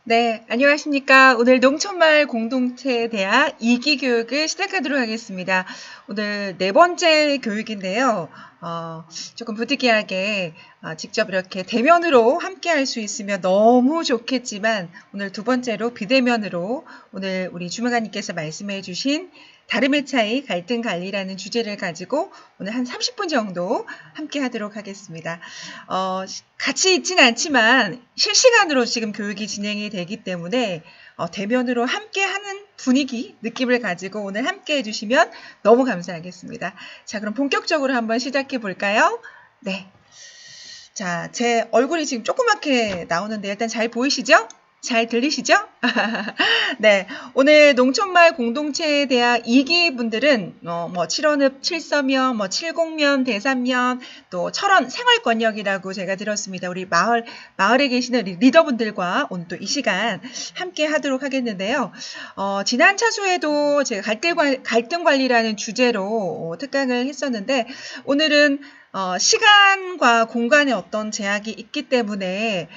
네, 안녕하십니까. 오늘 농촌마을 공동체 대학 2기 교육을 시작하도록 하겠습니다. 오늘 네 번째 교육인데요. 조금 부득이하게 직접 이렇게 대면으로 함께 할 수 있으면 너무 좋겠지만 오늘 두 번째로 비대면으로 오늘 우리 주무관님께서 말씀해 주신 다름의 차이, 갈등 관리라는 주제를 가지고 오늘 한 30분 정도 함께 하도록 하겠습니다. 같이 있지는 않지만 실시간으로 지금 교육이 진행이 되기 때문에 대면으로 함께 하는 분위기, 느낌을 가지고 오늘 함께 해주시면 너무 감사하겠습니다. 자, 그럼 본격적으로 한번 시작해 볼까요? 네. 자, 제 얼굴이 지금 조그맣게 나오는데 일단 잘 보이시죠? 잘 들리시죠? 네, 오늘 농촌마을 공동체 대학 2기 분들은 뭐 7원읍 7서면, 뭐 70면, 대산면, 또 철원 생활권역이라고 제가 들었습니다. 우리 마을에 계시는 리더분들과 오늘 또 이 시간 함께 하도록 하겠는데요. 지난 차수에도 제가 갈등 관리라는 주제로 특강을 했었는데 오늘은 시간과 공간에 어떤 제약이 있기 때문에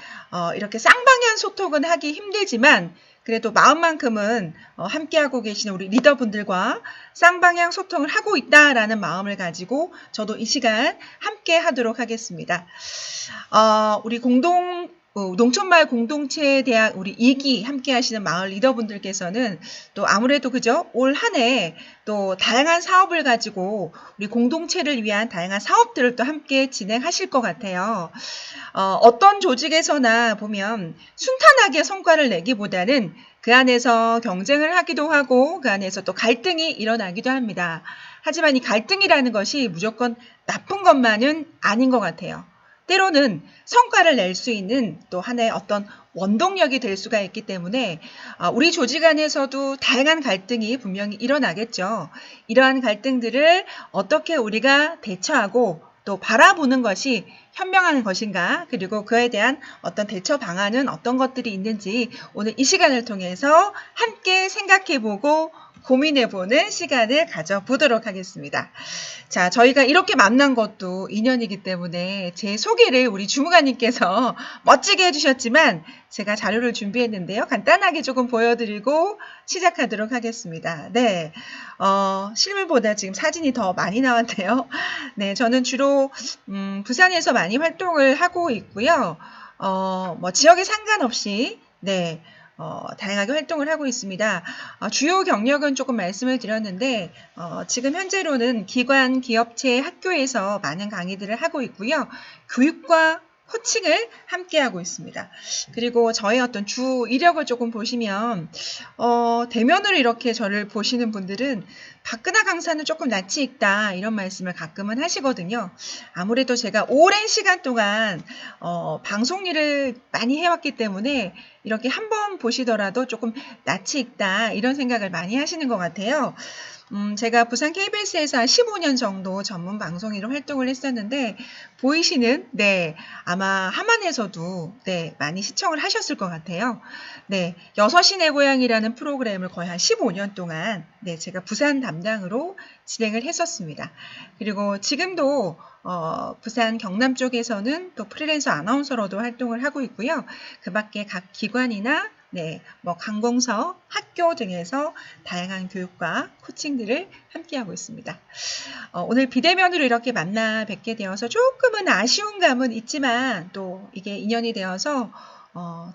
이렇게 쌍방향 소통은 하기 힘들지만 그래도 마음만큼은 함께하고 계시는 우리 리더분들과 쌍방향 소통을 하고 있다라는 마음을 가지고 저도 이 시간 함께 하도록 하겠습니다. 우리 농촌마을 공동체 대학 우리 2기 함께 하시는 마을 리더분들께서는 또 아무래도 그죠? 올 한 해 또 다양한 사업을 가지고 우리 공동체를 위한 다양한 사업들을 또 함께 진행하실 것 같아요. 어떤 조직에서나 보면 순탄하게 성과를 내기보다는 그 안에서 경쟁을 하기도 하고 그 안에서 또 갈등이 일어나기도 합니다. 하지만 이 갈등이라는 것이 무조건 나쁜 것만은 아닌 것 같아요. 때로는 성과를 낼 수 있는 또 하나의 어떤 원동력이 될 수가 있기 때문에 우리 조직 안에서도 다양한 갈등이 분명히 일어나겠죠. 이러한 갈등들을 어떻게 우리가 대처하고 또 바라보는 것이 현명한 것인가, 그리고 그에 대한 어떤 대처 방안은 어떤 것들이 있는지 오늘 이 시간을 통해서 함께 생각해보고 고민해보는 시간을 가져보도록 하겠습니다. 자, 저희가 이렇게 만난 것도 인연이기 때문에 제 소개를 우리 주무관님께서 멋지게 해주셨지만 제가 자료를 준비했는데요. 간단하게 조금 보여드리고 시작하도록 하겠습니다. 네, 실물보다 지금 사진이 더 많이 나왔네요. 네, 저는 주로 부산에서 많이 활동을 하고 있고요. 뭐 지역에 상관없이 네. 다양하게 활동을 하고 있습니다. 주요 경력은 조금 말씀을 드렸는데 지금 현재로는 기관, 기업체, 학교에서 많은 강의들을 하고 있고요. 교육과 코칭을 함께 하고 있습니다. 그리고 저의 어떤 주 이력을 조금 보시면 대면으로 이렇게 저를 보시는 분들은 박근하 강사는 조금 낯이 익다 이런 말씀을 가끔은 하시거든요. 아무래도 제가 오랜 시간 동안 방송 일을 많이 해왔기 때문에 이렇게 한번 보시더라도 조금 낯이 익다 이런 생각을 많이 하시는 것 같아요. 제가 부산 KBS에서 한 15년 정도 전문 방송인으로 활동을 했었는데 보이시는 네 아마 하만에서도 네 많이 시청을 하셨을 것 같아요. 네 6시 내 고향이라는 프로그램을 거의 한 15년 동안 네 제가 부산 담당으로 진행을 했었습니다. 그리고 지금도 부산 경남 쪽에서는 또 프리랜서 아나운서로도 활동을 하고 있고요. 그 밖에 각 기관이나 네, 뭐 관공서, 학교 등에서 다양한 교육과 코칭들을 함께하고 있습니다. 오늘 비대면으로 이렇게 만나 뵙게 되어서 조금은 아쉬운 감은 있지만 또 이게 인연이 되어서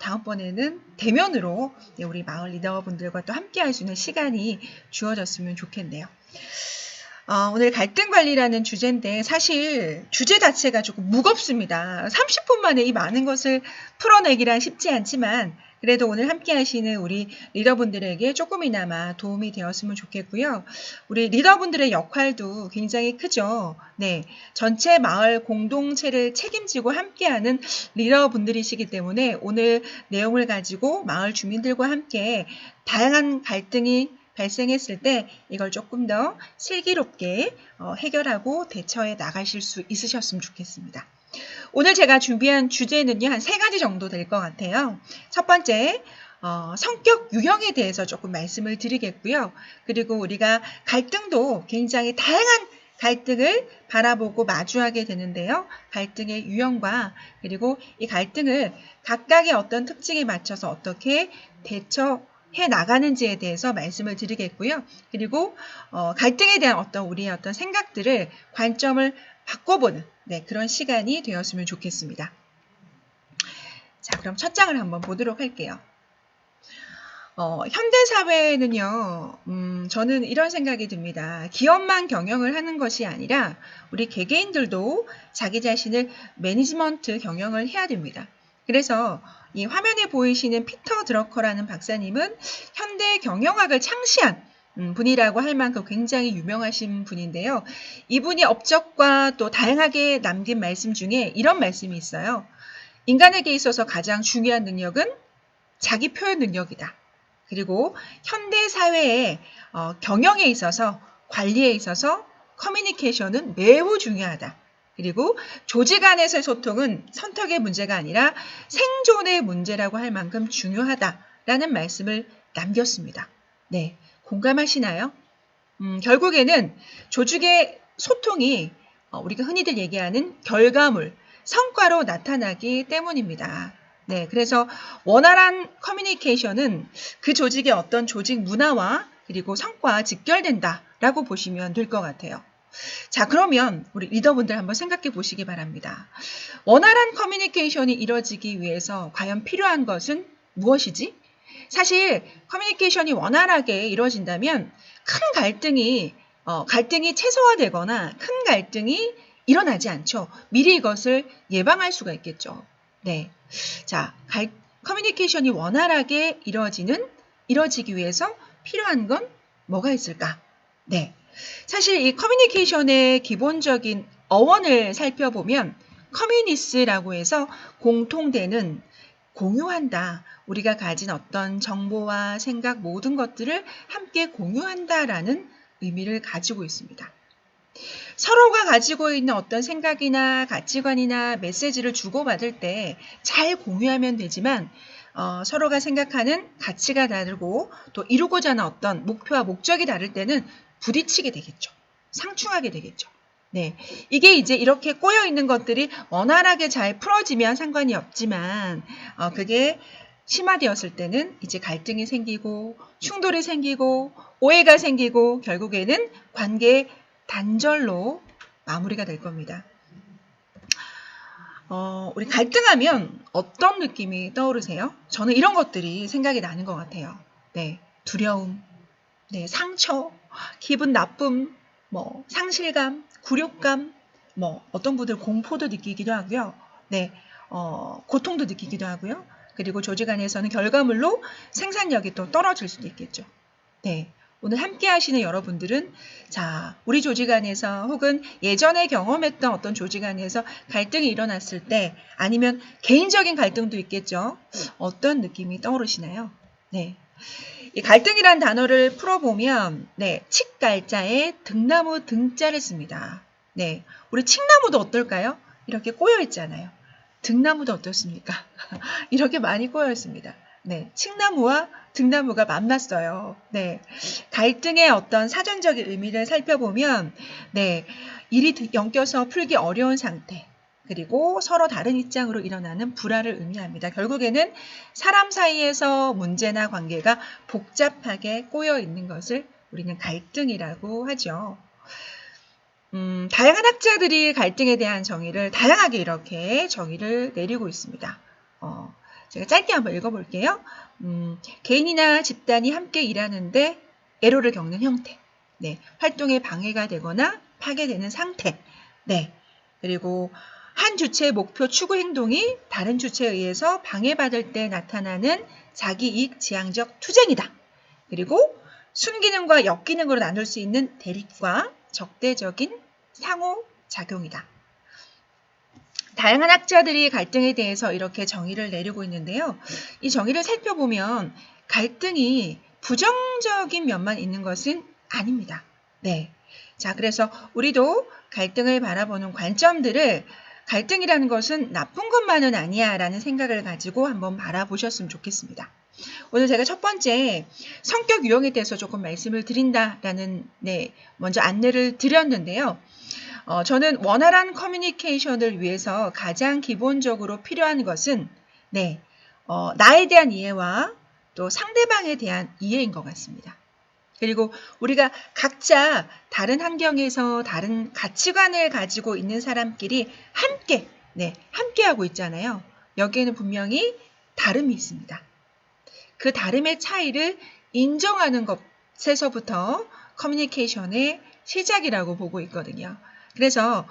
다음번에는 대면으로 우리 마을 리더분들과 또 함께 할 수 있는 시간이 주어졌으면 좋겠네요. 오늘 갈등 관리라는 주제인데 사실 주제 자체가 조금 무겁습니다. 30분 만에 이 많은 것을 풀어내기란 쉽지 않지만 그래도 오늘 함께 하시는 우리 리더분들에게 조금이나마 도움이 되었으면 좋겠고요. 우리 리더분들의 역할도 굉장히 크죠. 네, 전체 마을 공동체를 책임지고 함께하는 리더분들이시기 때문에 오늘 내용을 가지고 마을 주민들과 함께 다양한 갈등이 발생했을 때 이걸 조금 더 슬기롭게 해결하고 대처해 나가실 수 있으셨으면 좋겠습니다. 오늘 제가 준비한 주제는요, 한 3가지 정도 될 것 같아요. 첫 번째, 성격 유형에 대해서 조금 말씀을 드리겠고요. 그리고 우리가 갈등도 굉장히 다양한 갈등을 바라보고 마주하게 되는데요. 갈등의 유형과 그리고 이 갈등을 각각의 어떤 특징에 맞춰서 어떻게 대처해 나가는지에 대해서 말씀을 드리겠고요. 그리고 갈등에 대한 어떤 우리의 어떤 생각들을 관점을 바꿔보는 그런 시간이 되었으면 좋겠습니다. 자, 그럼 첫 장을 한번 보도록 할게요. 현대사회는요, 저는 이런 생각이 듭니다. 기업만 경영을 하는 것이 아니라 우리 개개인들도 자기 자신을 매니지먼트 경영을 해야 됩니다. 그래서 이 화면에 보이시는 피터 드러커라는 박사님은 현대 경영학을 창시한 분이라고 할 만큼 굉장히 유명하신 분인데요. 이분이 업적과 또 다양하게 남긴 말씀 중에 이런 말씀이 있어요. 인간에게 있어서 가장 중요한 능력은 자기 표현 능력이다. 그리고 현대 사회의 경영에 있어서 관리에 있어서 커뮤니케이션은 매우 중요하다. 그리고 조직 안에서의 소통은 선택의 문제가 아니라 생존의 문제라고 할 만큼 중요하다라는 말씀을 남겼습니다. 네, 공감하시나요? 결국에는 조직의 소통이 우리가 흔히들 얘기하는 결과물, 성과로 나타나기 때문입니다. 네, 그래서 원활한 커뮤니케이션은 그 조직의 어떤 조직 문화와 그리고 성과와 직결된다라고 보시면 될 것 같아요. 자, 그러면 우리 리더분들 한번 생각해 보시기 바랍니다. 원활한 커뮤니케이션이 이루어지기 위해서 과연 필요한 것은 무엇이지? 사실 커뮤니케이션이 원활하게 이루어진다면 큰 갈등이 최소화되거나 큰 갈등이 일어나지 않죠. 미리 이것을 예방할 수가 있겠죠. 네. 자, 커뮤니케이션이 원활하게 이루어지기 위해서 필요한 건 뭐가 있을까? 네. 사실 이 커뮤니케이션의 기본적인 어원을 살펴보면 커뮤니스라고 해서 공통되는, 공유한다. 우리가 가진 어떤 정보와 생각 모든 것들을 함께 공유한다라는 의미를 가지고 있습니다. 서로가 가지고 있는 어떤 생각이나 가치관이나 메시지를 주고받을 때 잘 공유하면 되지만 서로가 생각하는 가치가 다르고 또 이루고자 하는 어떤 목표와 목적이 다를 때는 부딪히게 되겠죠. 상충하게 되겠죠. 네, 이게 이제 이렇게 꼬여 있는 것들이 원활하게 잘 풀어지면 상관이 없지만 그게 심화되었을 때는 이제 갈등이 생기고 충돌이 생기고 오해가 생기고 결국에는 관계의 단절로 마무리가 될 겁니다. 우리 갈등하면 어떤 느낌이 떠오르세요? 저는 이런 것들이 생각이 나는 것 같아요. 네, 두려움, 네, 상처, 기분 나쁨, 상실감, 굴욕감, 어떤 분들 공포도 느끼기도 하고요. 네, 고통도 느끼기도 하고요. 그리고 조직 안에서는 결과물로 생산력이 또 떨어질 수도 있겠죠. 네. 오늘 함께 하시는 여러분들은 자, 우리 조직 안에서 혹은 예전에 경험했던 어떤 조직 안에서 갈등이 일어났을 때 아니면 개인적인 갈등도 있겠죠. 어떤 느낌이 떠오르시나요? 네. 이 갈등이란 단어를 풀어보면 네, 칡갈자에 등나무 등자를 씁니다. 네, 우리 칡나무도 어떨까요? 이렇게 꼬여 있잖아요. 등나무도 어떻습니까? 이렇게 많이 꼬여 있습니다. 네, 칡나무와 등나무가 만났어요. 네, 갈등의 어떤 사전적인 의미를 살펴보면 네, 일이 엮여서 풀기 어려운 상태, 그리고 서로 다른 입장으로 일어나는 불화를 의미합니다. 결국에는 사람 사이에서 문제나 관계가 복잡하게 꼬여 있는 것을 우리는 갈등이라고 하죠. 다양한 학자들이 갈등에 대한 정의를 다양하게 이렇게 정의를 내리고 있습니다. 제가 짧게 한번 읽어볼게요. 개인이나 집단이 함께 일하는데 애로를 겪는 형태, 네, 활동에 방해가 되거나 파괴되는 상태, 네, 그리고 한 주체의 목표 추구 행동이 다른 주체에 의해서 방해받을 때 나타나는 자기이익 지향적 투쟁이다. 그리고 순기능과 역기능으로 나눌 수 있는 대립과 적대적인 상호작용이다. 다양한 학자들이 갈등에 대해서 이렇게 정의를 내리고 있는데요. 이 정의를 살펴보면 갈등이 부정적인 면만 있는 것은 아닙니다. 네. 자, 그래서 우리도 갈등을 바라보는 관점들을 갈등이라는 것은 나쁜 것만은 아니야 라는 생각을 가지고 한번 바라보셨으면 좋겠습니다. 오늘 제가 첫 번째 성격 유형에 대해서 조금 말씀을 드린다라는 먼저 안내를 드렸는데요. 저는 원활한 커뮤니케이션을 위해서 가장 기본적으로 필요한 것은 나에 대한 이해와 또 상대방에 대한 이해인 것 같습니다. 그리고 우리가 각자 다른 환경에서 다른 가치관을 가지고 있는 사람끼리 함께하고 있잖아요. 여기에는 분명히 다름이 있습니다. 그 다름의 차이를 인정하는 것에서부터 커뮤니케이션의 시작이라고 보고 있거든요. 그래서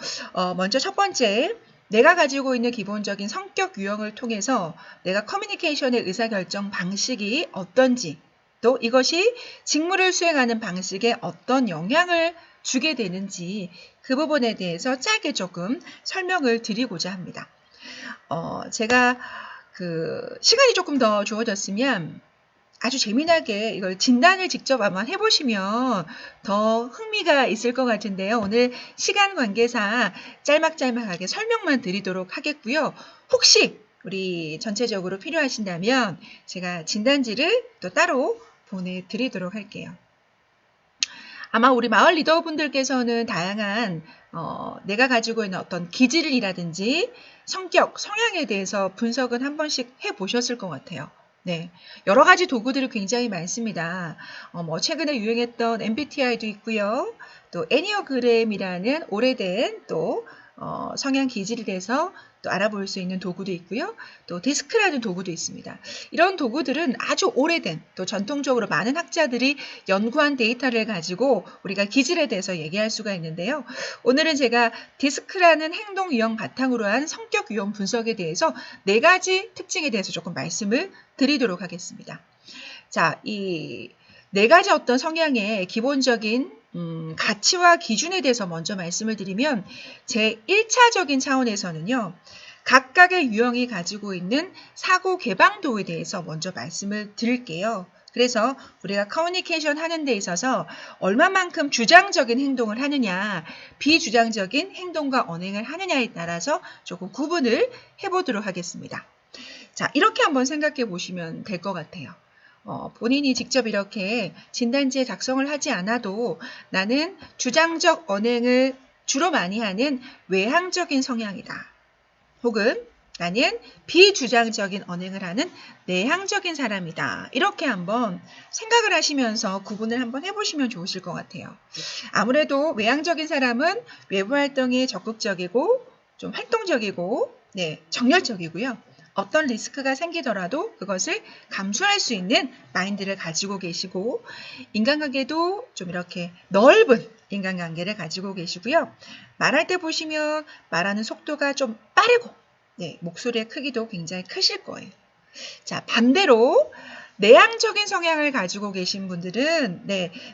먼저 첫 번째, 내가 가지고 있는 기본적인 성격 유형을 통해서 내가 커뮤니케이션의 의사결정 방식이 어떤지, 또 이것이 직무를 수행하는 방식에 어떤 영향을 주게 되는지 그 부분에 대해서 짧게 조금 설명을 드리고자 합니다. 제가 시간이 조금 더 주어졌으면 아주 재미나게 이걸 진단을 직접 한번 해보시면 더 흥미가 있을 것 같은데요. 오늘 시간 관계상 짤막짤막하게 설명만 드리도록 하겠고요. 혹시 우리 전체적으로 필요하신다면 제가 진단지를 또 따로 보내드리도록 할게요. 아마 우리 마을 리더분들께서는 다양한 내가 가지고 있는 어떤 기질이라든지 성격, 성향에 대해서 분석은 한 번씩 해보셨을 것 같아요. 여러 가지 도구들이 굉장히 많습니다. 최근에 유행했던 MBTI도 있고요. 또 애니어그램이라는 오래된 또 성향 기질에 대해서 또 알아볼 수 있는 도구도 있고요. 또 디스크라는 도구도 있습니다. 이런 도구들은 아주 오래된 또 전통적으로 많은 학자들이 연구한 데이터를 가지고 우리가 기질에 대해서 얘기할 수가 있는데요. 오늘은 제가 디스크라는 행동 유형 바탕으로 한 성격 유형 분석에 대해서 4가지 특징에 대해서 조금 말씀을 드리도록 하겠습니다. 자, 이 4가지 어떤 성향의 기본적인 가치와 기준에 대해서 먼저 말씀을 드리면 제 1차적인 차원에서는요. 각각의 유형이 가지고 있는 사고 개방도에 대해서 먼저 말씀을 드릴게요. 그래서 우리가 커뮤니케이션 하는 데 있어서 얼마만큼 주장적인 행동을 하느냐, 비주장적인 행동과 언행을 하느냐에 따라서 조금 구분을 해보도록 하겠습니다. 자, 이렇게 한번 생각해 보시면 될 것 같아요. 본인이 직접 이렇게 진단지에 작성을 하지 않아도 나는 주장적 언행을 주로 많이 하는 외향적인 성향이다. 혹은 나는 비주장적인 언행을 하는 내향적인 사람이다. 이렇게 한번 생각을 하시면서 구분을 한번 해보시면 좋으실 것 같아요. 아무래도 외향적인 사람은 외부 활동이 적극적이고 좀 활동적이고 정열적이고요. 어떤 리스크가 생기더라도 그것을 감수할 수 있는 마인드를 가지고 계시고 인간관계도 좀 이렇게 넓은 인간관계를 가지고 계시고요. 말할 때 보시면 말하는 속도가 좀 빠르고 목소리의 크기도 굉장히 크실 거예요. 자, 반대로 내향적인 성향을 가지고 계신 분들은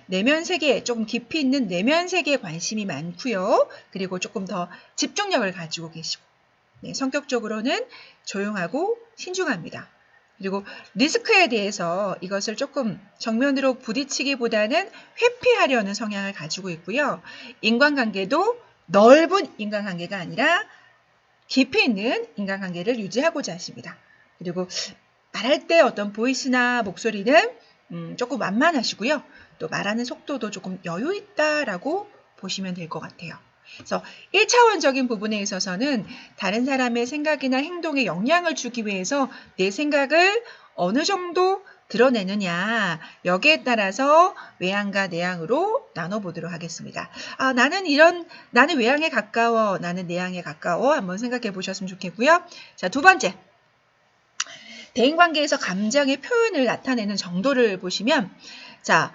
내면 세계, 조금 깊이 있는 내면 세계에 관심이 많고요. 그리고 조금 더 집중력을 가지고 계시고 성격적으로는 조용하고 신중합니다. 그리고 리스크에 대해서 이것을 조금 정면으로 부딪히기보다는 회피하려는 성향을 가지고 있고요. 인간관계도 넓은 인간관계가 아니라 깊이 있는 인간관계를 유지하고자 하십니다. 그리고 말할 때 어떤 보이스나 목소리는 조금 완만하시고요. 또 말하는 속도도 조금 여유 있다라고 보시면 될 것 같아요. 그래서 1차원적인 부분에 있어서는 다른 사람의 생각이나 행동에 영향을 주기 위해서 내 생각을 어느 정도 드러내느냐 여기에 따라서 외향과 내향으로 나눠보도록 하겠습니다. 나는 외향에 가까워, 나는 내향에 가까워 한번 생각해 보셨으면 좋겠고요. 자, 2번째. 대인관계에서 감정의 표현을 나타내는 정도를 보시면 자,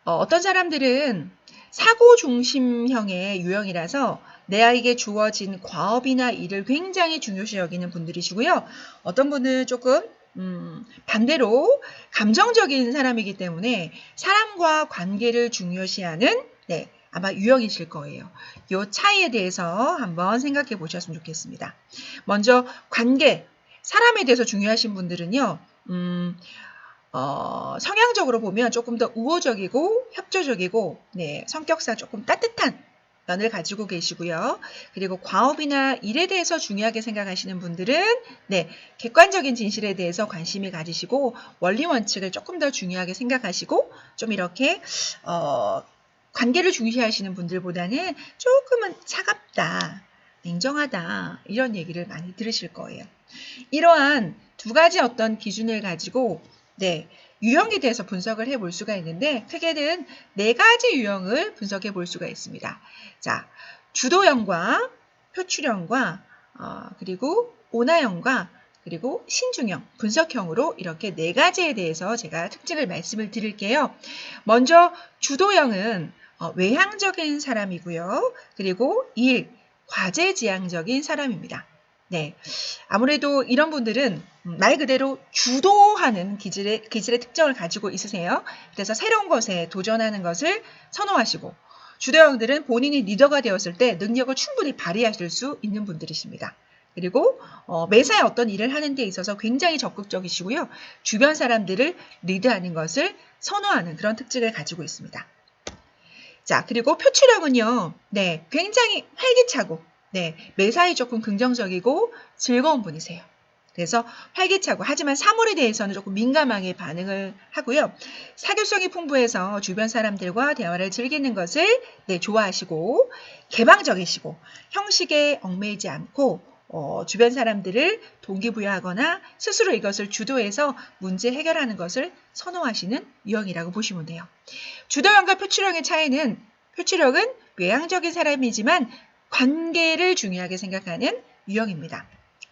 어떤 사람들은 사고 중심형의 유형이라서 내에게 주어진 과업이나 일을 굉장히 중요시 여기는 분들이시고요. 어떤 분은 조금 반대로 감정적인 사람이기 때문에 사람과 관계를 중요시하는 아마 유형이실 거예요. 이 차이에 대해서 한번 생각해 보셨으면 좋겠습니다. 먼저 관계, 사람에 대해서 중요하신 분들은요. 성향적으로 보면 조금 더 우호적이고 협조적이고 성격상 조금 따뜻한 면을 가지고 계시고요. 그리고 과업이나 일에 대해서 중요하게 생각하시는 분들은 네, 객관적인 진실에 대해서 관심이 가지시고 원리 원칙을 조금 더 중요하게 생각하시고 좀 이렇게 관계를 중시하시는 분들보다는 조금은 차갑다, 냉정하다 이런 얘기를 많이 들으실 거예요. 이러한 두 가지 어떤 기준을 가지고 네, 유형에 대해서 분석을 해볼 수가 있는데 크게는 네 가지 유형을 분석해 볼 수가 있습니다. 자, 주도형과 표출형과 그리고 온화형과 그리고 신중형, 분석형으로 이렇게 네 가지에 대해서 제가 특징을 말씀을 드릴게요. 먼저 주도형은 외향적인 사람이고요. 그리고 일, 과제지향적인 사람입니다. 네, 아무래도 이런 분들은 말 그대로 주도하는 기질의 특성을 가지고 있으세요. 그래서 새로운 것에 도전하는 것을 선호하시고 주도형들은 본인이 리더가 되었을 때 능력을 충분히 발휘하실 수 있는 분들이십니다. 그리고 매사에 어떤 일을 하는 데 있어서 굉장히 적극적이시고요. 주변 사람들을 리드하는 것을 선호하는 그런 특징을 가지고 있습니다. 자, 그리고 표출형은요. 네, 굉장히 활기차고 네, 매사에 조금 긍정적이고 즐거운 분이세요. 그래서 활기차고 하지만 사물에 대해서는 조금 민감하게 반응을 하고요. 사교성이 풍부해서 주변 사람들과 대화를 즐기는 것을 네, 좋아하시고 개방적이시고 형식에 얽매이지 않고 주변 사람들을 동기부여하거나 스스로 이것을 주도해서 문제 해결하는 것을 선호하시는 유형이라고 보시면 돼요. 주도형과 표출형의 차이는 표출형은 외향적인 사람이지만 관계를 중요하게 생각하는 유형입니다.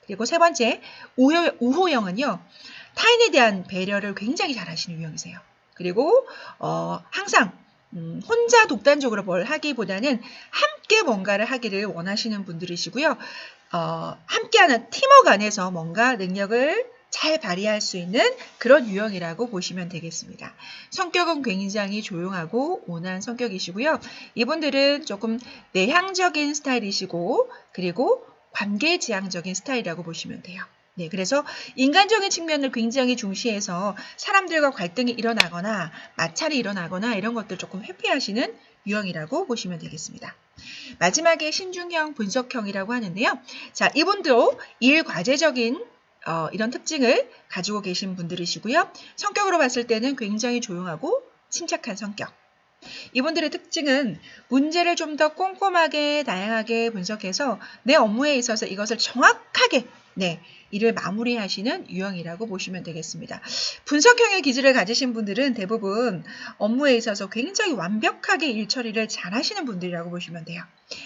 그리고 세 번째, 우호형은요. 타인에 대한 배려를 굉장히 잘하시는 유형이세요. 그리고 항상 혼자 독단적으로 뭘 하기보다는 함께 뭔가를 하기를 원하시는 분들이시고요. 함께하는 팀워크 안에서 뭔가 능력을 잘 발휘할 수 있는 그런 유형이라고 보시면 되겠습니다. 성격은 굉장히 조용하고 온화한 성격이시고요. 이분들은 조금 내향적인 스타일이시고 그리고 관계지향적인 스타일이라고 보시면 돼요. 네, 그래서 인간적인 측면을 굉장히 중시해서 사람들과 갈등이 일어나거나 마찰이 일어나거나 이런 것들 조금 회피하시는 유형이라고 보시면 되겠습니다. 마지막에 신중형, 분석형이라고 하는데요. 자, 이분도 일과제적인 이런 특징을 가지고 계신 분들이시고요. 성격으로 봤을 때는 굉장히 조용하고 침착한 성격. 이분들의 특징은 문제를 좀 더 꼼꼼하게 다양하게 분석해서 내 업무에 있어서 이것을 정확하게 일을 마무리하시는 유형이라고 보시면 되겠습니다. 분석형의 기질을 가지신 분들은 대부분 업무에 있어서 굉장히 완벽하게 일 처리를 잘 하시는 분들이라고 보시면 돼요.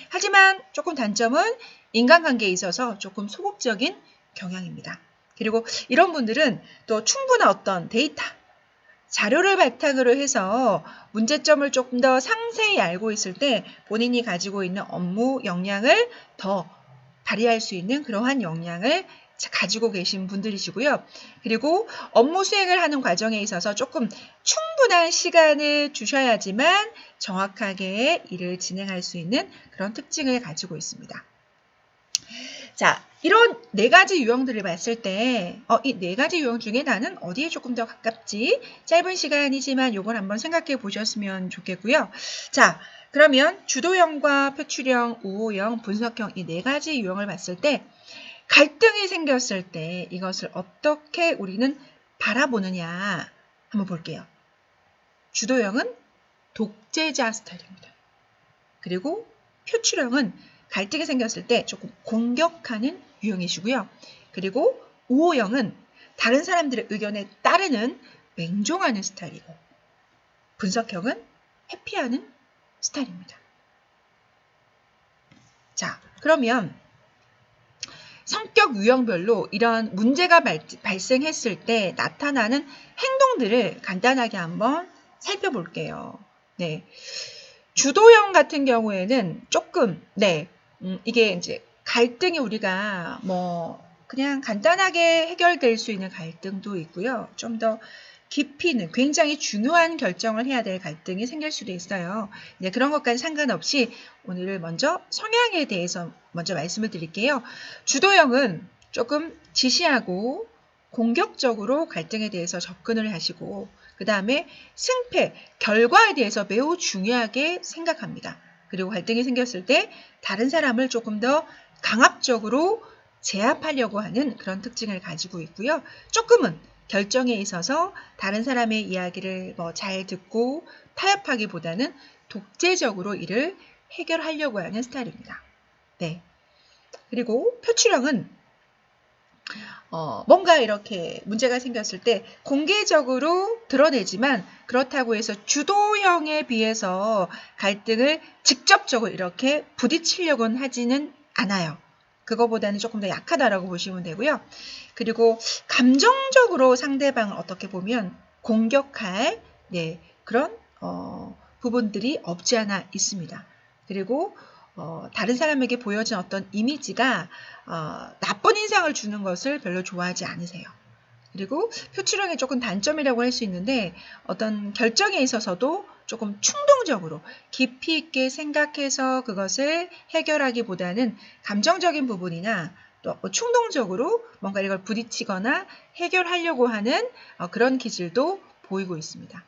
하지만 조금 단점은 인간관계에 있어서 조금 소극적인 경향입니다. 그리고 이런 분들은 또 충분한 어떤 데이터, 자료를 바탕으로 해서 문제점을 조금 더 상세히 알고 있을 때 본인이 가지고 있는 업무 역량을 더 발휘할 수 있는 그러한 역량을 가지고 계신 분들이시고요. 그리고 업무 수행을 하는 과정에 있어서 조금 충분한 시간을 주셔야지만 정확하게 일을 진행할 수 있는 그런 특징을 가지고 있습니다. 자, 이런 네 가지 유형들을 봤을 때 이 네 가지 유형 중에 나는 어디에 조금 더 가깝지? 짧은 시간이지만 요걸 한번 생각해 보셨으면 좋겠고요. 자, 그러면 주도형과 표출형, 우호형, 분석형 이 네 가지 유형을 봤을 때 갈등이 생겼을 때 이것을 어떻게 우리는 바라보느냐 한번 볼게요. 주도형은 독재자 스타일입니다. 그리고 표출형은 갈등이 생겼을 때 조금 공격하는 유형이시고요. 그리고 우호형은 다른 사람들의 의견에 따르는 맹종하는 스타일이고 분석형은 회피하는 스타일입니다. 자, 그러면 성격 유형별로 이런 문제가 발생했을 때 나타나는 행동들을 간단하게 한번 살펴볼게요. 네. 주도형 같은 경우에는 조금, 이게 이제 갈등이 우리가 그냥 간단하게 해결될 수 있는 갈등도 있고요. 좀 더 깊이 있는 굉장히 중요한 결정을 해야 될 갈등이 생길 수도 있어요. 그런 것까지 상관없이 오늘 먼저 성향에 대해서 먼저 말씀을 드릴게요. 주도형은 조금 지시하고 공격적으로 갈등에 대해서 접근을 하시고 그 다음에 승패, 결과에 대해서 매우 중요하게 생각합니다. 그리고 갈등이 생겼을 때 다른 사람을 조금 더 강압적으로 제압하려고 하는 그런 특징을 가지고 있고요. 조금은 결정에 있어서 다른 사람의 이야기를 잘 듣고 타협하기보다는 독재적으로 이를 해결하려고 하는 스타일입니다. 네. 그리고 표출형은 뭔가 이렇게 문제가 생겼을 때 공개적으로 드러내지만 그렇다고 해서 주도형에 비해서 갈등을 직접적으로 이렇게 부딪히려고는 하지는 않아요. 그거보다는 조금 더 약하다라고 보시면 되고요. 그리고 감정적으로 상대방을 어떻게 보면 공격할 그런 부분들이 없지 않아 있습니다. 그리고 다른 사람에게 보여진 어떤 이미지가 나쁜 인상을 주는 것을 별로 좋아하지 않으세요. 그리고 표출형의 조금 단점이라고 할 수 있는데 어떤 결정에 있어서도 조금 충동적으로 깊이 있게 생각해서 그것을 해결하기보다는 감정적인 부분이나 또 충동적으로 뭔가 이걸 부딪히거나 해결하려고 하는 그런 기질도 보이고 있습니다.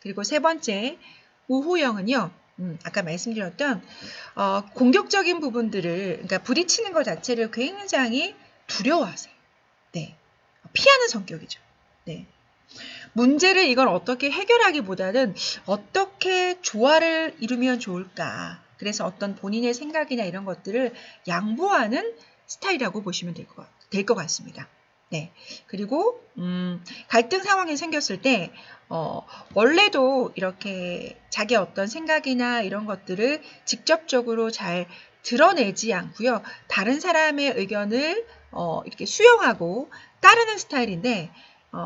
그리고 세 번째, 우호형은요. 아까 말씀드렸던 공격적인 부분들을 그러니까 부딪히는 것 자체를 굉장히 두려워하세요. 네, 피하는 성격이죠. 네, 문제를 이걸 어떻게 해결하기보다는 어떻게 조화를 이루면 좋을까. 그래서 어떤 본인의 생각이나 이런 것들을 양보하는 스타일이라고 보시면 될 것 같습니다. 네, 그리고 갈등 상황이 생겼을 때 원래도 이렇게 자기 어떤 생각이나 이런 것들을 직접적으로 잘 드러내지 않고요. 다른 사람의 의견을 이렇게 수용하고 따르는 스타일인데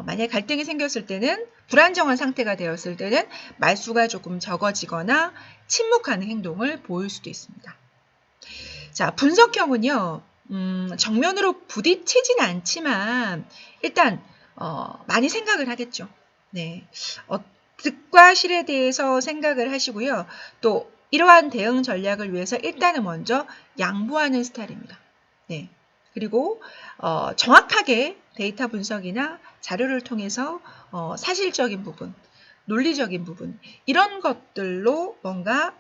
만약 갈등이 생겼을 때는 불안정한 상태가 되었을 때는 말수가 조금 적어지거나 침묵하는 행동을 보일 수도 있습니다. 자, 분석형은요. 정면으로 부딪히진 않지만 일단 많이 생각을 하겠죠. 네, 득과 실에 대해서 생각을 하시고요. 또 이러한 대응 전략을 위해서 일단은 먼저 양보하는 스타일입니다. 네, 그리고 정확하게 데이터 분석이나 자료를 통해서 사실적인 부분, 논리적인 부분 이런 것들로 뭔가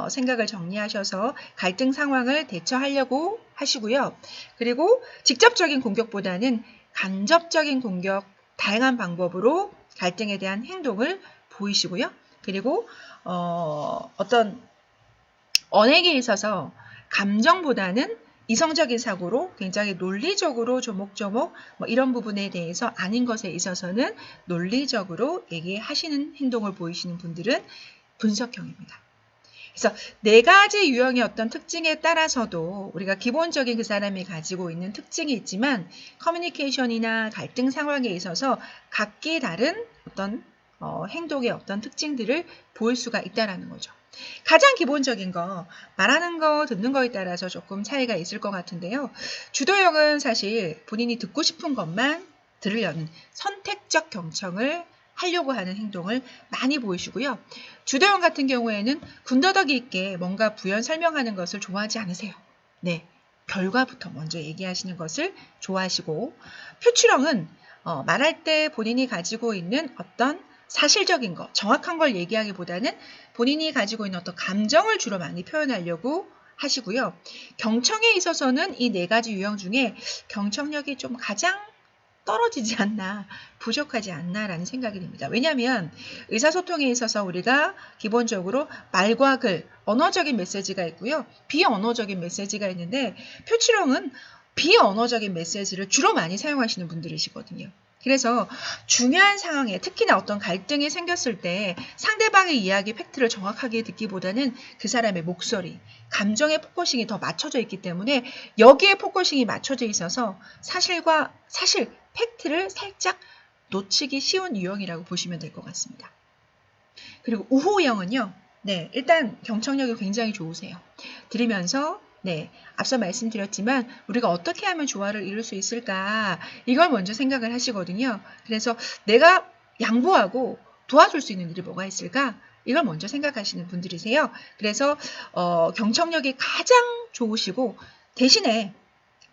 생각을 정리하셔서 갈등 상황을 대처하려고 하시고요. 그리고 직접적인 공격보다는 간접적인 공격, 다양한 방법으로 갈등에 대한 행동을 보이시고요. 그리고 어떤 언행에 있어서 감정보다는 이성적인 사고로 굉장히 논리적으로 조목조목 이런 부분에 대해서 아닌 것에 있어서는 논리적으로 얘기하시는 행동을 보이시는 분들은 분석형입니다. 그래서 네 가지 유형의 어떤 특징에 따라서도 우리가 기본적인 그 사람이 가지고 있는 특징이 있지만 커뮤니케이션이나 갈등 상황에 있어서 각기 다른 어떤 행동의 어떤 특징들을 보일 수가 있다는 거죠. 가장 기본적인 거, 말하는 거, 듣는 거에 따라서 조금 차이가 있을 것 같은데요. 주도형은 사실 본인이 듣고 싶은 것만 들으려는 선택적 경청을 하려고 하는 행동을 많이 보이시고요. 주도형 같은 경우에는 군더더기 있게 뭔가 부연 설명하는 것을 좋아하지 않으세요. 네, 결과부터 먼저 얘기하시는 것을 좋아하시고 표출형은 말할 때 본인이 가지고 있는 어떤 사실적인 거, 정확한 걸 얘기하기보다는 본인이 가지고 있는 어떤 감정을 주로 많이 표현하려고 하시고요. 경청에 있어서는 이 네 가지 유형 중에 경청력이 좀 가장 떨어지지 않나, 부족하지 않나라는 생각이 듭니다. 왜냐하면 의사소통에 있어서 우리가 기본적으로 말과 글, 언어적인 메시지가 있고요. 비언어적인 메시지가 있는데 표출형은 비언어적인 메시지를 주로 많이 사용하시는 분들이시거든요. 그래서 중요한 상황에 특히나 어떤 갈등이 생겼을 때 상대방의 이야기, 팩트를 정확하게 듣기보다는 그 사람의 목소리, 감정의 포커싱이 더 맞춰져 있기 때문에 여기에 포커싱이 맞춰져 있어서 사실, 팩트를 살짝 놓치기 쉬운 유형이라고 보시면 될 것 같습니다. 그리고 우호형은요. 네, 일단 경청력이 굉장히 좋으세요. 들으면서 앞서 말씀드렸지만 우리가 어떻게 하면 조화를 이룰 수 있을까 이걸 먼저 생각을 하시거든요. 그래서 내가 양보하고 도와줄 수 있는 일이 뭐가 있을까? 이걸 먼저 생각하시는 분들이세요. 그래서 경청력이 가장 좋으시고 대신에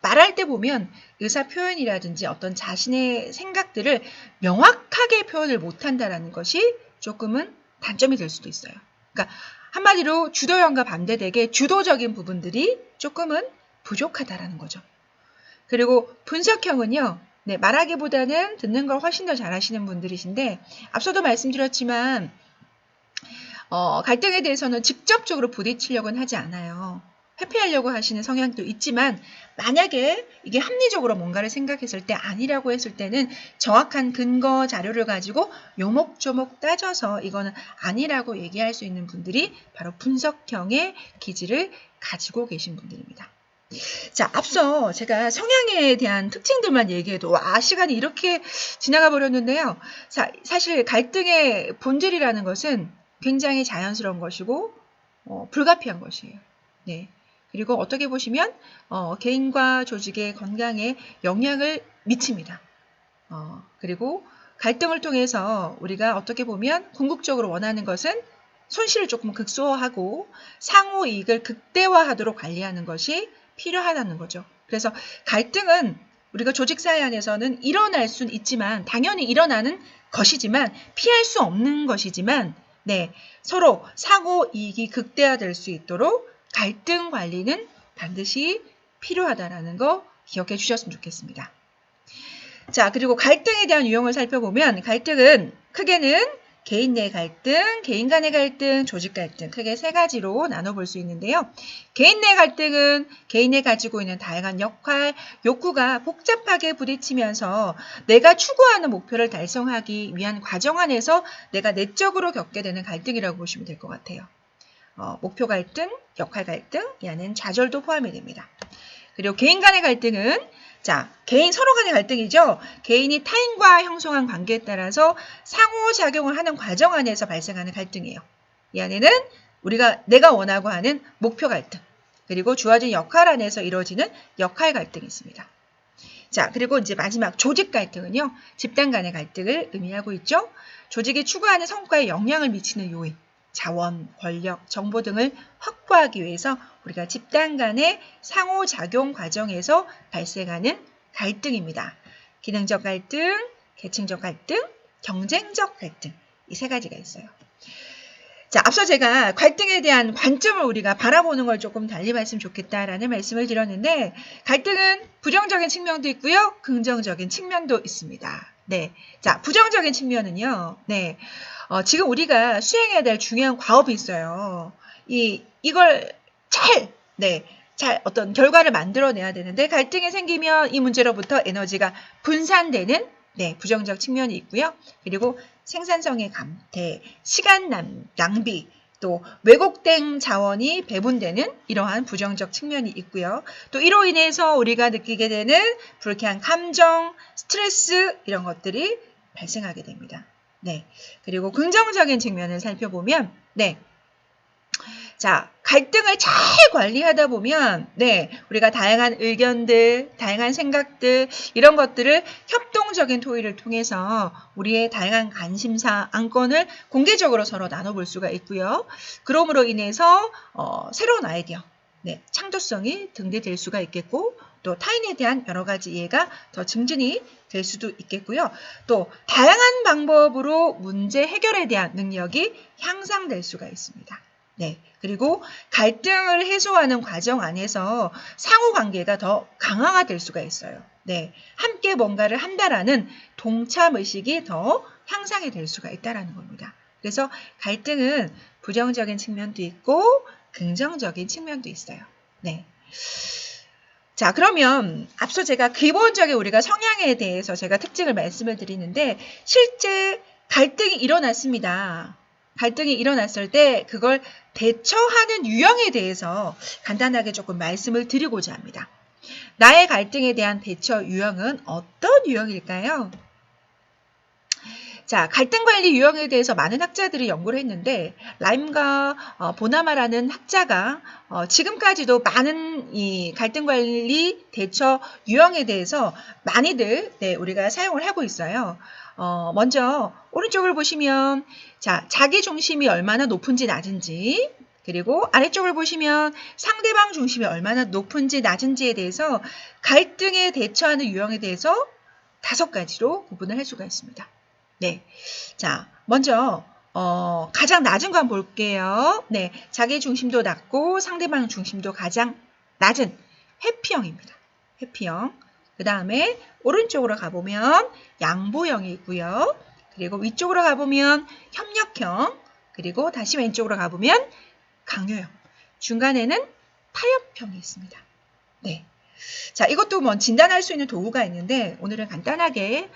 말할 때 보면 의사 표현이라든지 어떤 자신의 생각들을 명확하게 표현을 못한다는 것이 조금은 단점이 될 수도 있어요. 그러니까 한마디로 주도형과 반대되게 주도적인 부분들이 조금은 부족하다라는 거죠. 그리고 분석형은요. 네, 말하기보다는 듣는 걸 훨씬 더 잘하시는 분들이신데 앞서도 말씀드렸지만 갈등에 대해서는 직접적으로 부딪히려고는 하지 않아요. 회피하려고 하시는 성향도 있지만 만약에 이게 합리적으로 뭔가를 생각했을 때 아니라고 했을 때는 정확한 근거 자료를 가지고 요목조목 따져서 이거는 아니라고 얘기할 수 있는 분들이 바로 분석형의 기질을 가지고 계신 분들입니다. 자, 앞서 제가 성향에 대한 특징들만 얘기해도 시간이 이렇게 지나가 버렸는데요. 사실 갈등의 본질이라는 것은 굉장히 자연스러운 것이고 불가피한 것이에요. 네. 그리고 어떻게 보시면 개인과 조직의 건강에 영향을 미칩니다. 그리고 갈등을 통해서 우리가 어떻게 보면 궁극적으로 원하는 것은 손실을 조금 극소화하고 상호 이익을 극대화하도록 관리하는 것이 필요하다는 거죠. 그래서 갈등은 우리가 조직사회 안에서는 일어날 수는 있지만 당연히 일어나는 것이지만 피할 수 없는 것이지만 네, 서로 상호 이익이 극대화될 수 있도록 갈등 관리는 반드시 필요하다는 거 기억해 주셨으면 좋겠습니다. 자, 그리고 갈등에 대한 유형을 살펴보면 갈등은 크게는 개인 내 갈등, 개인 간의 갈등, 조직 갈등 크게 세 가지로 나눠볼 수 있는데요. 개인 내 갈등은 개인이 가지고 있는 다양한 역할, 욕구가 복잡하게 부딪히면서 내가 추구하는 목표를 달성하기 위한 과정 안에서 내가 내적으로 겪게 되는 갈등이라고 보시면 될 것 같아요. 목표 갈등, 역할 갈등, 이 안에는 좌절도 포함이 됩니다. 그리고 개인 간의 갈등은 개인 서로 간의 갈등이죠. 개인이 타인과 형성한 관계에 따라서 상호작용을 하는 과정 안에서 발생하는 갈등이에요. 이 안에는 내가 원하고 하는 목표 갈등, 그리고 주어진 역할 안에서 이루어지는 역할 갈등이 있습니다. 자, 그리고 이제 마지막 조직 갈등은요. 집단 간의 갈등을 의미하고 있죠. 조직이 추구하는 성과에 영향을 미치는 요인, 자원, 권력, 정보 등을 확보하기 위해서 우리가 집단 간의 상호작용 과정에서 발생하는 갈등입니다. 기능적 갈등, 계층적 갈등, 경쟁적 갈등 이 세 가지가 있어요. 자, 앞서 제가 갈등에 대한 관점을 우리가 바라보는 걸 조금 달리 봤으면 좋겠다라는 말씀을 드렸는데 갈등은 부정적인 측면도 있고요. 긍정적인 측면도 있습니다. 네, 자, 부정적인 측면은요. 네, 지금 우리가 수행해야 될 중요한 과업이 있어요. 이걸 잘 어떤 결과를 만들어내야 되는데 갈등이 생기면 이 문제로부터 에너지가 분산되는 부정적 측면이 있고요. 그리고 생산성의 감퇴, 시간 낭비, 또 왜곡된 자원이 배분되는 이러한 부정적 측면이 있고요. 또 이로 인해서 우리가 느끼게 되는 불쾌한 감정, 스트레스 이런 것들이 발생하게 됩니다. 네. 그리고 긍정적인 측면을 살펴보면 자, 갈등을 잘 관리하다 보면 우리가 다양한 의견들, 다양한 생각들 이런 것들을 협동적인 토의를 통해서 우리의 다양한 관심사, 안건을 공개적으로 서로 나눠볼 수가 있고요. 그럼으로 인해서 새로운 아이디어, 창조성이 등대될 수가 있겠고 또 타인에 대한 여러 가지 이해가 더 증진이 될 수도 있겠고요. 또 다양한 방법으로 문제 해결에 대한 능력이 향상될 수가 있습니다. 네, 그리고 갈등을 해소하는 과정 안에서 상호관계가 더 강화가 될 수가 있어요. 네, 함께 뭔가를 한다라는 동참의식이 더 향상이 될 수가 있다는 겁니다. 그래서 갈등은 부정적인 측면도 있고 긍정적인 측면도 있어요. 네. 자, 그러면 앞서 제가 기본적인 우리가 성향에 대해서 제가 특징을 말씀을 드리는데 실제 갈등이 일어났습니다. 갈등이 일어났을 때 그걸 대처하는 유형에 대해서 간단하게 조금 말씀을 드리고자 합니다. 나의 갈등에 대한 대처 유형은 어떤 유형일까요? 자, 갈등 관리 유형에 대해서 많은 학자들이 연구를 했는데 라임과 보나마라는 학자가 지금까지도 많은 이 갈등 관리 대처 유형에 대해서 많이들 우리가 사용을 하고 있어요. 먼저 오른쪽을 보시면 자기 중심이 얼마나 높은지 낮은지, 그리고 아래쪽을 보시면 상대방 중심이 얼마나 높은지 낮은지에 대해서 갈등에 대처하는 유형에 대해서 5가지로 구분을 할 수가 있습니다. 네. 자, 먼저 가장 낮은 거 한번 볼게요. 네, 자기 중심도 낮고 상대방 중심도 가장 낮은 회피형입니다. 회피형. 그 다음에 오른쪽으로 가보면 양보형이 있고요. 그리고 위쪽으로 가보면 협력형. 그리고 다시 왼쪽으로 가보면 강요형. 중간에는 타협형이 있습니다. 네. 자, 이것도 뭐 진단할 수 있는 도구가 있는데 오늘은 간단하게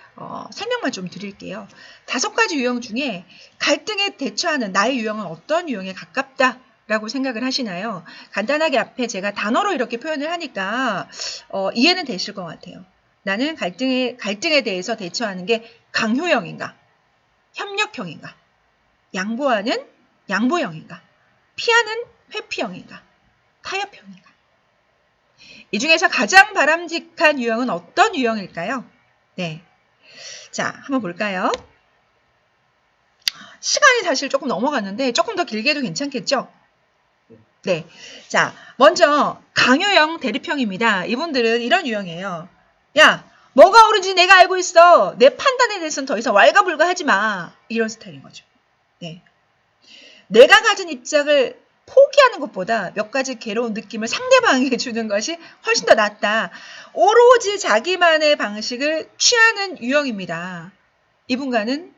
설명만 좀 드릴게요. 5가지 유형 중에 갈등에 대처하는 나의 유형은 어떤 유형에 가깝다라고 생각을 하시나요? 간단하게 앞에 제가 단어로 이렇게 표현을 하니까 이해는 되실 것 같아요. 나는 갈등에 대해서 대처하는 게 강효형인가? 협력형인가? 양보하는 양보형인가? 피하는 회피형인가? 타협형인가? 이 중에서 가장 바람직한 유형은 어떤 유형일까요? 네. 자, 한번 볼까요? 시간이 사실 조금 넘어갔는데 조금 더 길게 해도 괜찮겠죠? 네. 자, 먼저 강요형 대립형입니다. 이분들은 이런 유형이에요. 야, 뭐가 옳은지 내가 알고 있어. 내 판단에 대해서는 더 이상 왈가불가하지 마. 이런 스타일인 거죠. 네. 내가 가진 입장을 포기하는 것보다 몇 가지 괴로운 느낌을 상대방에게 주는 것이 훨씬 더 낫다. 오로지 자기만의 방식을 취하는 유형입니다. 이분과는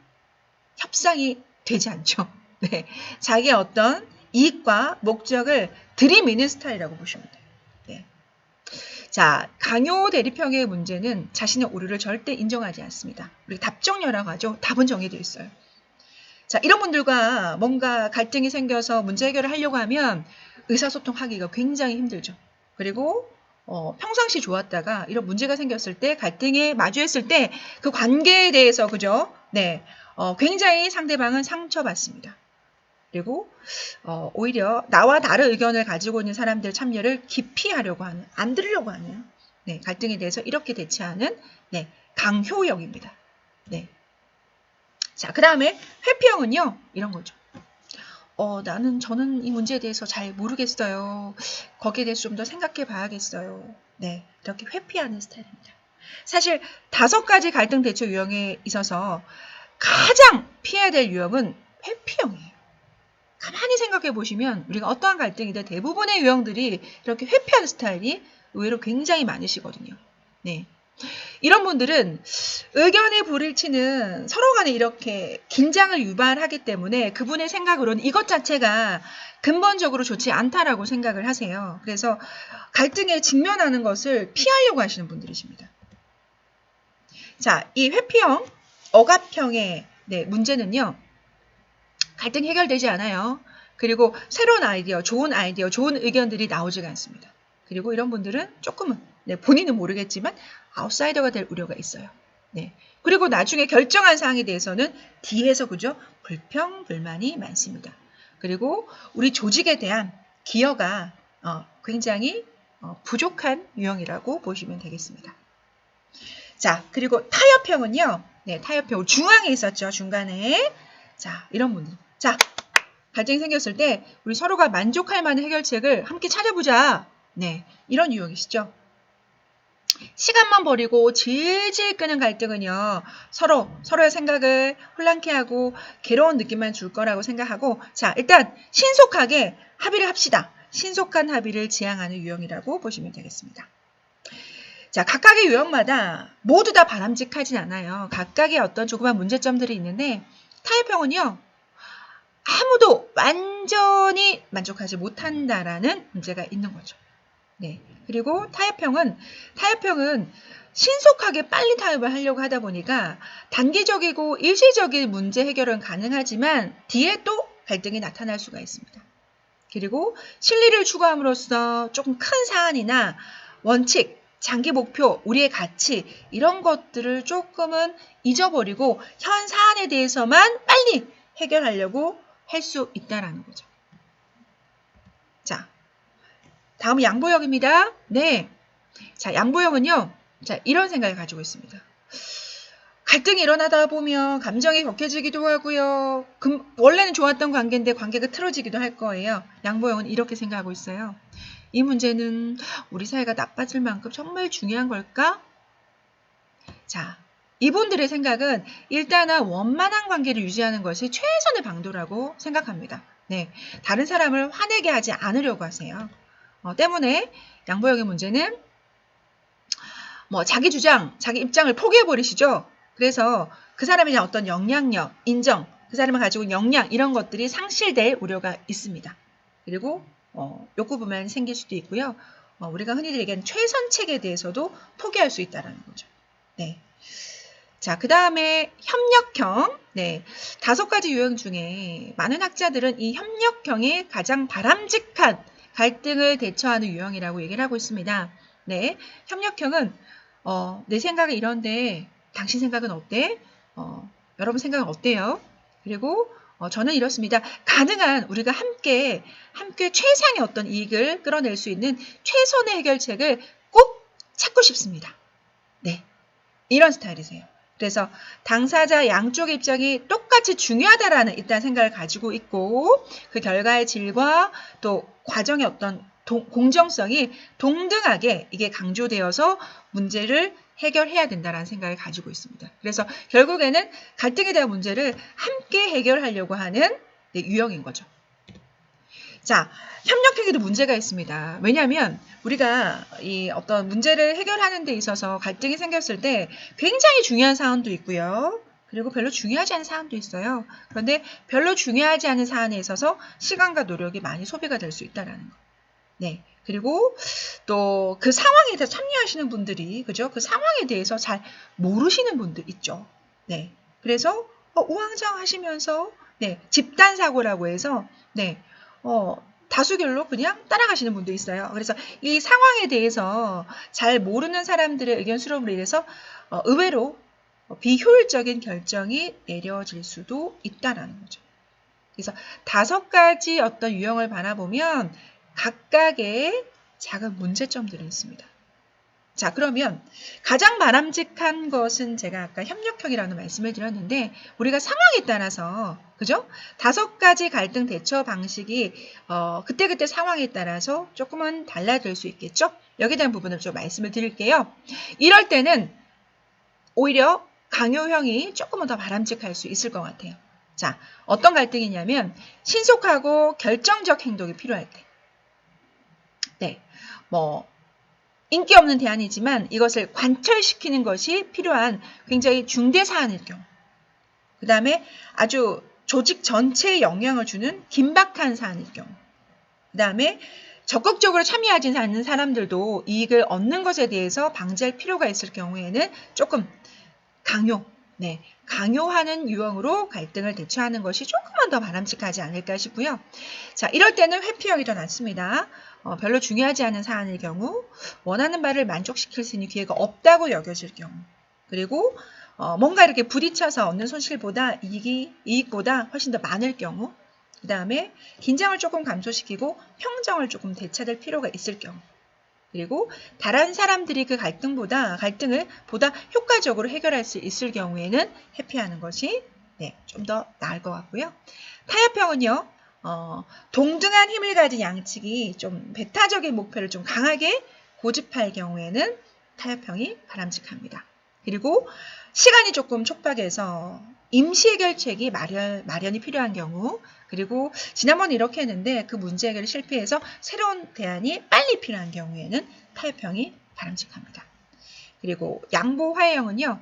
협상이 되지 않죠. 네. 자기의 어떤 이익과 목적을 들이미는 스타일이라고 보시면 돼요. 네. 자, 강요 대립형의 문제는 자신의 오류를 절대 인정하지 않습니다. 우리 답정녀라고 하죠. 답은 정해져 있어요. 자, 이런 분들과 뭔가 갈등이 생겨서 문제 해결을 하려고 하면 의사소통하기가 굉장히 힘들죠. 그리고 평상시 좋았다가 이런 문제가 생겼을 때 갈등에 마주했을 때 그 관계에 대해서 그죠? 네, 굉장히 상대방은 상처받습니다. 그리고 오히려 나와 다른 의견을 가지고 있는 사람들 참여를 기피하려고 하는, 안 들으려고 하는 네, 갈등에 대해서 이렇게 대처하는 네, 강효형입니다. 네. 자, 그 다음에 회피형은요, 이런 거죠. 저는 이 문제에 대해서 잘 모르겠어요. 거기에 대해서 좀 더 생각해 봐야겠어요. 네, 이렇게 회피하는 스타일입니다. 사실 5가지 갈등 대처 유형에 있어서 가장 피해야 될 유형은 회피형이에요. 가만히 생각해 보시면 우리가 어떠한 갈등이든 대부분의 유형들이 이렇게 회피하는 스타일이 의외로 굉장히 많으시거든요. 네. 이런 분들은 의견의 불일치는 서로 간에 이렇게 긴장을 유발하기 때문에 그분의 생각으로는 이것 자체가 근본적으로 좋지 않다라고 생각을 하세요. 그래서 갈등에 직면하는 것을 피하려고 하시는 분들이십니다. 자, 이 회피형, 억압형의 네, 문제는요. 갈등이 해결되지 않아요. 그리고 새로운 아이디어, 좋은 의견들이 나오지가 않습니다. 그리고 이런 분들은 조금은 네, 본인은 모르겠지만 아웃사이더가 될 우려가 있어요. 네. 그리고 나중에 결정한 사항에 대해서는 뒤에서 그죠? 불평불만이 많습니다. 그리고 우리 조직에 대한 기여가 굉장히 부족한 유형이라고 보시면 되겠습니다. 자, 그리고 타협형은요. 네, 타협형 중앙에 있었죠. 중간에. 자, 이런 분들. 자, 갈등이 생겼을 때 우리 서로가 만족할 만한 해결책을 함께 찾아보자. 네, 이런 유형이시죠. 시간만 버리고 질질 끄는 갈등은요. 서로의 생각을 혼란케 하고 괴로운 느낌만 줄 거라고 생각하고 자, 일단 신속하게 합의를 합시다. 신속한 합의를 지향하는 유형이라고 보시면 되겠습니다. 자, 각각의 유형마다 모두 다 바람직하진 않아요. 각각의 어떤 조그만 문제점들이 있는데 타협형은요. 아무도 완전히 만족하지 못한다라는 문제가 있는 거죠. 네. 그리고 타협형은 신속하게 빨리 타협을 하려고 하다 보니까 단기적이고 일시적인 문제 해결은 가능하지만 뒤에 또 갈등이 나타날 수가 있습니다. 그리고 실리를 추구함으로써 조금 큰 사안이나 원칙, 장기 목표, 우리의 가치 이런 것들을 조금은 잊어버리고 현 사안에 대해서만 빨리 해결하려고 할 수 있다라는 거죠. 자, 다음은 양보형입니다. 네. 자, 양보형은요. 자, 이런 생각을 가지고 있습니다. 갈등이 일어나다 보면 감정이 격해지기도 하고요. 원래는 좋았던 관계인데 관계가 틀어지기도 할 거예요. 양보형은 이렇게 생각하고 있어요. 이 문제는 우리 사이가 나빠질 만큼 정말 중요한 걸까? 자, 이분들의 생각은 일단은 원만한 관계를 유지하는 것이 최선의 방도라고 생각합니다. 네, 다른 사람을 화내게 하지 않으려고 하세요. 때문에 양보형의 문제는 뭐 자기 주장, 자기 입장을 포기해버리시죠. 그래서 그 사람에 대한 어떤 영향력, 인정, 그 사람이 가지고 있는 역량 이런 것들이 상실될 우려가 있습니다. 그리고 욕구 불만이 생길 수도 있고요. 우리가 흔히들 얘기하는 최선책에 대해서도 포기할 수 있다는 거죠. 네. 자, 그 다음에 협력형. 네. 5가지 유형 중에 많은 학자들은 이 협력형이 가장 바람직한 갈등을 대처하는 유형이라고 얘기를 하고 있습니다. 네. 협력형은 내 생각은 이런데 당신 생각은 어때? 여러분 생각은 어때요? 그리고 저는 이렇습니다. 가능한 우리가 함께 최상의 어떤 이익을 끌어낼 수 있는 최선의 해결책을 꼭 찾고 싶습니다. 네. 이런 스타일이세요. 그래서 당사자 양쪽의 입장이 똑같이 중요하다라는 일단 생각을 가지고 있고 그 결과의 질과 또 과정의 어떤 공정성이 동등하게 이게 강조되어서 문제를 해결해야 된다는 생각을 가지고 있습니다. 그래서 결국에는 갈등에 대한 문제를 함께 해결하려고 하는 유형인 거죠. 자, 협력형에도 문제가 있습니다. 왜냐하면 우리가 이 어떤 문제를 해결하는 데 있어서 갈등이 생겼을 때 굉장히 중요한 사안도 있고요. 그리고 별로 중요하지 않은 사안도 있어요. 그런데 별로 중요하지 않은 사안에 있어서 시간과 노력이 많이 소비가 될 수 있다는 거. 네. 그리고 또 그 상황에 대해서 참여하시는 분들이, 그죠? 그 상황에 대해서 잘 모르시는 분들 있죠. 네. 그래서 우왕좌왕하시면서 네, 집단 사고라고 해서 네. 다수결로 그냥 따라가시는 분도 있어요. 그래서 이 상황에 대해서 잘 모르는 사람들의 의견 수렴으로 인해서 의외로 비효율적인 결정이 내려질 수도 있다라는 거죠. 그래서 5가지 어떤 유형을 바라보면 각각의 작은 문제점들이 있습니다. 자, 그러면 가장 바람직한 것은 제가 아까 협력형이라는 말씀을 드렸는데 우리가 상황에 따라서 그죠? 5가지 갈등 대처 방식이 그때그때 상황에 따라서 조금은 달라질 수 있겠죠? 여기에 대한 부분을 좀 말씀을 드릴게요. 이럴 때는 오히려 강요형이 조금은 더 바람직할 수 있을 것 같아요. 자, 어떤 갈등이냐면 신속하고 결정적 행동이 필요할 때. 네, 인기 없는 대안이지만 이것을 관철시키는 것이 필요한 굉장히 중대 사안일 경우. 그 다음에 아주 조직 전체에 영향을 주는 긴박한 사안일 경우. 그 다음에 적극적으로 참여하지 않는 사람들도 이익을 얻는 것에 대해서 방지할 필요가 있을 경우에는 조금 강요하는 유형으로 갈등을 대처하는 것이 조금만 더 바람직하지 않을까 싶고요. 자, 이럴 때는 회피형이 더 낫습니다. 별로 중요하지 않은 사안일 경우, 원하는 바를 만족시킬 수 있는 기회가 없다고 여겨질 경우, 그리고 뭔가 이렇게 부딪혀서 얻는 손실보다 이익보다 훨씬 더 많을 경우, 그 다음에 긴장을 조금 감소시키고 평정을 조금 되찾을 필요가 있을 경우, 그리고 다른 사람들이 그 갈등을 보다 효과적으로 해결할 수 있을 경우에는 회피하는 것이 좀 더 나을 것 같고요. 타협형은요. 동등한 힘을 가진 양측이 좀 배타적인 목표를 좀 강하게 고집할 경우에는 타협형이 바람직합니다. 그리고 시간이 조금 촉박해서 임시 해결책이 마련이 필요한 경우, 그리고 지난번에 이렇게 했는데 그 문제 해결이 실패해서 새로운 대안이 빨리 필요한 경우에는 타협형이 바람직합니다. 그리고 양보 화해형은요.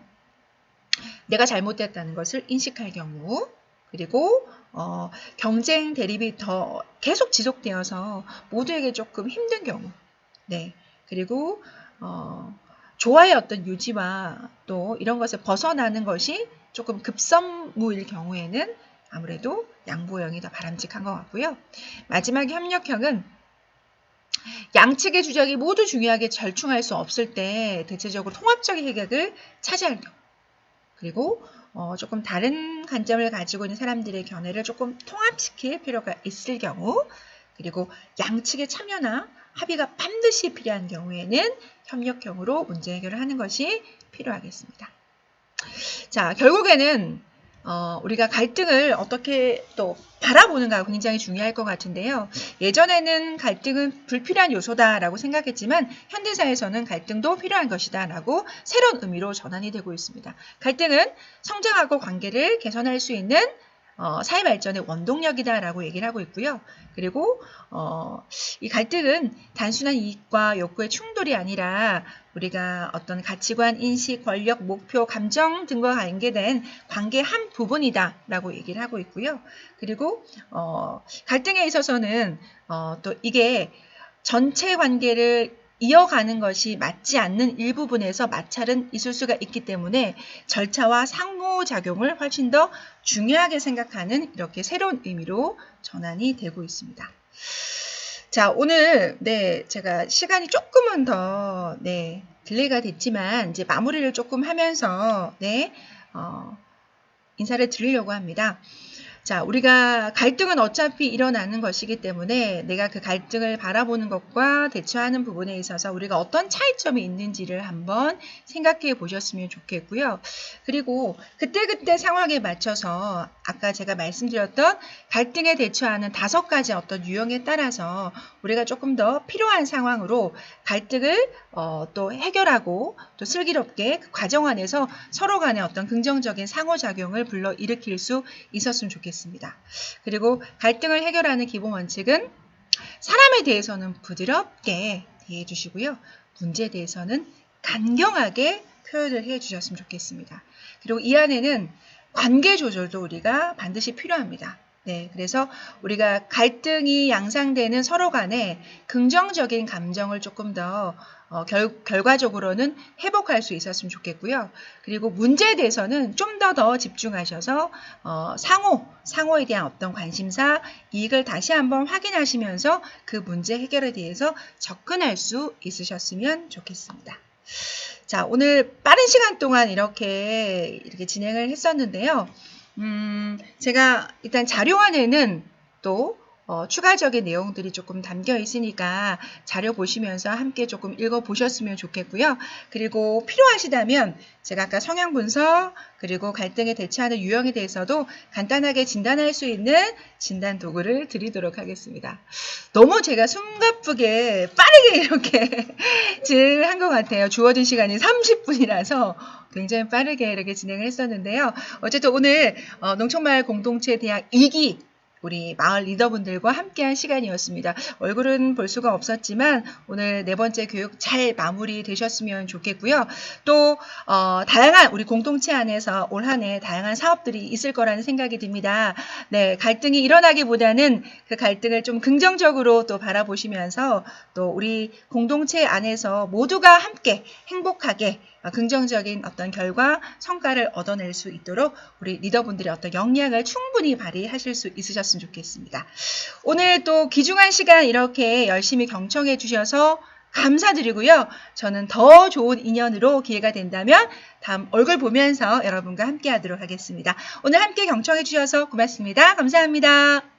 내가 잘못됐다는 것을 인식할 경우, 그리고 경쟁 대립이 더 계속 지속되어서 모두에게 조금 힘든 경우, 네, 그리고 조화의 어떤 유지와 또 이런 것을 벗어나는 것이 조금 급선무일 경우에는 아무래도 양보형이 더 바람직한 것 같고요. 마지막 협력형은 양측의 주장이 모두 중요하게 절충할 수 없을 때 대체적으로 통합적인 해결을 차지할 경우, 그리고 조금 다른 관점을 가지고 있는 사람들의 견해를 조금 통합시킬 필요가 있을 경우, 그리고 양측의 참여나 합의가 반드시 필요한 경우에는 협력형으로 문제 해결을 하는 것이 필요하겠습니다. 자, 결국에는 우리가 갈등을 어떻게 또 바라보는가 굉장히 중요할 것 같은데요. 예전에는 갈등은 불필요한 요소다라고 생각했지만 현대사에서는 갈등도 필요한 것이다라고 새로운 의미로 전환이 되고 있습니다. 갈등은 성장하고 관계를 개선할 수 있는 사회 발전의 원동력이다라고 얘기를 하고 있고요. 그리고 이 갈등은 단순한 이익과 욕구의 충돌이 아니라 우리가 어떤 가치관, 인식, 권력, 목표, 감정 등과 관계된 관계의 한 부분이다라고 얘기를 하고 있고요. 그리고 갈등에 있어서는 또 이게 전체 관계를 이어가는 것이 맞지 않는 일부분에서 마찰은 있을 수가 있기 때문에 절차와 상호작용을 훨씬 더 중요하게 생각하는 이렇게 새로운 의미로 전환이 되고 있습니다. 자, 오늘 제가 시간이 조금은 더 딜레이가 됐지만 이제 마무리를 조금 하면서 인사를 드리려고 합니다. 자, 우리가 갈등은 어차피 일어나는 것이기 때문에 내가 그 갈등을 바라보는 것과 대처하는 부분에 있어서 우리가 어떤 차이점이 있는지를 한번 생각해 보셨으면 좋겠고요. 그리고 그때그때 상황에 맞춰서 아까 제가 말씀드렸던 갈등에 대처하는 5가지 어떤 유형에 따라서 우리가 조금 더 필요한 상황으로 갈등을 또 해결하고 또 슬기롭게 그 과정 안에서 서로 간의 어떤 긍정적인 상호작용을 불러일으킬 수 있었으면 좋겠습니다. 그리고 갈등을 해결하는 기본 원칙은 사람에 대해서는 부드럽게 대해 주시고요. 문제에 대해서는 간경하게 표현을 해 주셨으면 좋겠습니다. 그리고 이 안에는 관계 조절도 우리가 반드시 필요합니다. 그래서 우리가 갈등이 양상되는 서로 간에 긍정적인 감정을 조금 더 결과적으로는 회복할 수 있었으면 좋겠고요. 그리고 문제에 대해서는 좀 더 집중하셔서 상호에 대한 어떤 관심사, 이익을 다시 한번 확인하시면서 그 문제 해결에 대해서 접근할 수 있으셨으면 좋겠습니다. 자, 오늘 빠른 시간 동안 이렇게 진행을 했었는데요. 제가 일단 자료안에는 또 추가적인 내용들이 조금 담겨 있으니까 자료 보시면서 함께 조금 읽어보셨으면 좋겠고요. 그리고 필요하시다면 제가 아까 성향 분석 그리고 갈등에 대처하는 유형에 대해서도 간단하게 진단할 수 있는 진단 도구를 드리도록 하겠습니다. 너무 제가 숨가쁘게 빠르게 이렇게 진행한 것 같아요. 주어진 시간이 30분이라서 굉장히 빠르게 이렇게 진행을 했었는데요. 어쨌든 오늘 농촌마을 공동체 대학 2기 우리 마을 리더분들과 함께한 시간이었습니다. 얼굴은 볼 수가 없었지만 오늘 4번째 교육 잘 마무리되셨으면 좋겠고요. 또 다양한 우리 공동체 안에서 올 한 해 다양한 사업들이 있을 거라는 생각이 듭니다. 갈등이 일어나기보다는 그 갈등을 좀 긍정적으로 또 바라보시면서 또 우리 공동체 안에서 모두가 함께 행복하게 긍정적인 어떤 결과, 성과를 얻어낼 수 있도록 우리 리더분들의 어떤 역량을 충분히 발휘하실 수 있으셨으면 좋겠습니다. 오늘 또 귀중한 시간 이렇게 열심히 경청해 주셔서 감사드리고요. 저는 더 좋은 인연으로 기회가 된다면 다음 얼굴 보면서 여러분과 함께 하도록 하겠습니다. 오늘 함께 경청해 주셔서 고맙습니다. 감사합니다.